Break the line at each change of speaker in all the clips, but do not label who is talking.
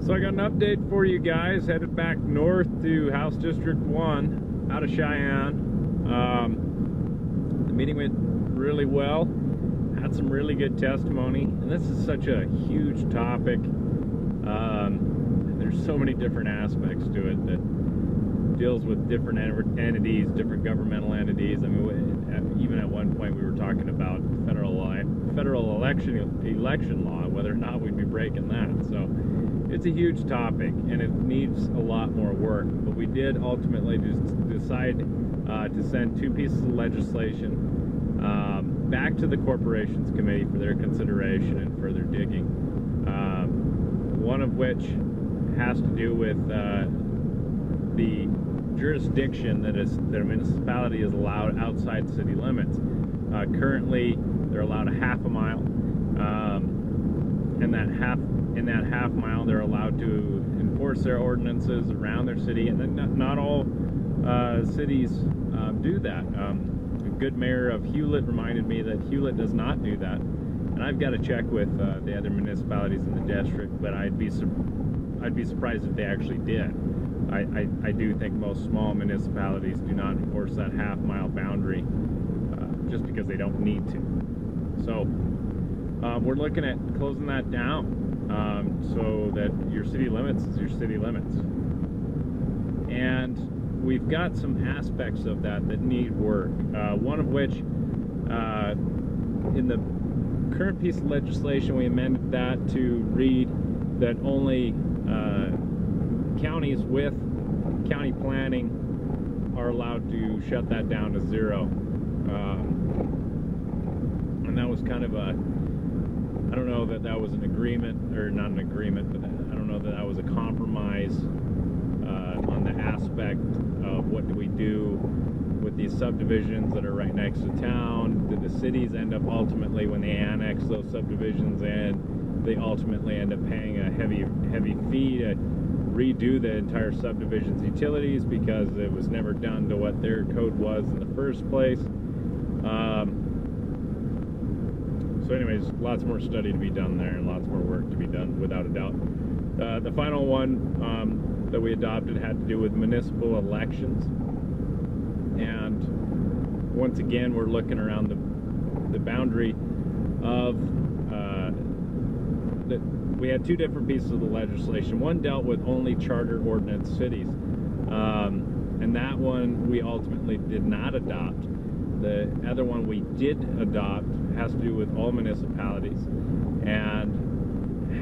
So I got an update for you guys. Headed back north to House District 1 out of Cheyenne. The meeting went really well. Had some really good testimony. And this is such a huge topic. There's so many different aspects to it that deals with different entities, different governmental entities. I mean, even at one point we were talking about federal election law, whether or not we'd be breaking that. So it's a huge topic, and it needs a lot more work. But we did ultimately decide to send two pieces of legislation back to the Corporations Committee for their consideration and further digging. One of which has to do with the jurisdiction that a municipality is allowed outside city limits. Currently, they're allowed a half a mile, and in that half mile, they're allowed to enforce their ordinances around their city. And then not all cities do that. A good mayor of Hewlett reminded me that Hewlett does not do that, and I've got to check with the other municipalities in the district. But I'd be surprised if they actually did. I do think most small municipalities do not enforce that half-mile boundary just because they don't need to. So we're looking at closing that down so that your city limits is your city limits. And we've got some aspects of that need work. One of which, in the current piece of legislation, we amended that to read that only counties with county planning are allowed to shut that down to 0. And that was kind of a, I don't know that that was an agreement, or not an agreement, but I don't know that that was a compromise on the aspect of what do we do with these subdivisions that are right next to town. Did the cities end up ultimately, when they annex those subdivisions in, they ultimately end up paying a heavy fee to redo the entire subdivision's utilities because it was never done to what their code was in the first place. So anyways, lots more study to be done there and lots more work to be done, without a doubt. The final one that we adopted had to do with municipal elections. And once again, we're looking around the boundary of we had two different pieces of the legislation. One dealt with only charter ordinance cities, and that one we ultimately did not adopt. The other one we did adopt has to do with all municipalities and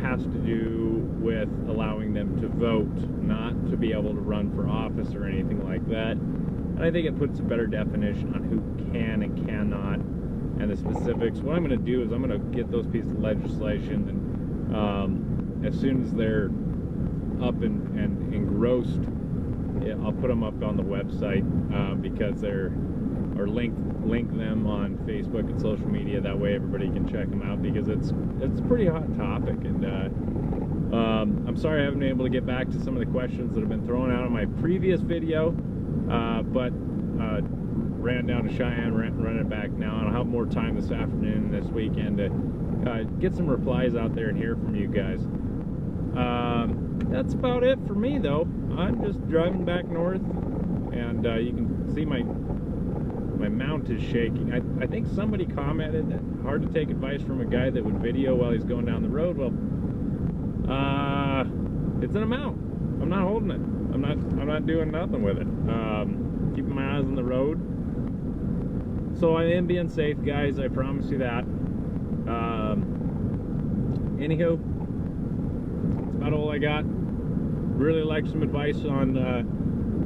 has to do with allowing them to vote, not to be able to run for office or anything like that. And I think it puts a better definition on who can and cannot and the specifics. What I'm going to do is I'm going to get those pieces of legislation, and as soon as they're up and engrossed, I'll put them up on the website because or link them on Facebook and social media. That way everybody can check them out, because it's a pretty hot topic. And I'm sorry I haven't been able to get back to some of the questions that have been thrown out in my previous video, but ran down to Cheyenne, running it back now, and I'll have more time this afternoon and this weekend to get some replies out there and hear from you guys. That's about it for me, though. I'm just driving back north, and you can see my mount is shaking. I think somebody commented that hard to take advice from a guy that would video while he's going down the road. Well, it's in a mount. I'm not holding it. I'm not doing nothing with it. Keeping my eyes on the road. So I am being safe, guys. I promise you that. Anywho, that's about all I got. Really like some advice on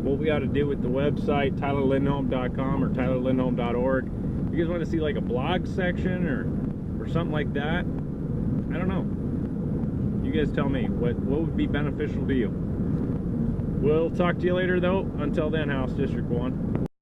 what we ought to do with the website, TylerLindholm.com or TylerLindholm.org. If you guys want to see like a blog section or something like that, I don't know. You guys tell me what would be beneficial to you. We'll talk to you later, though. Until then, House District 1.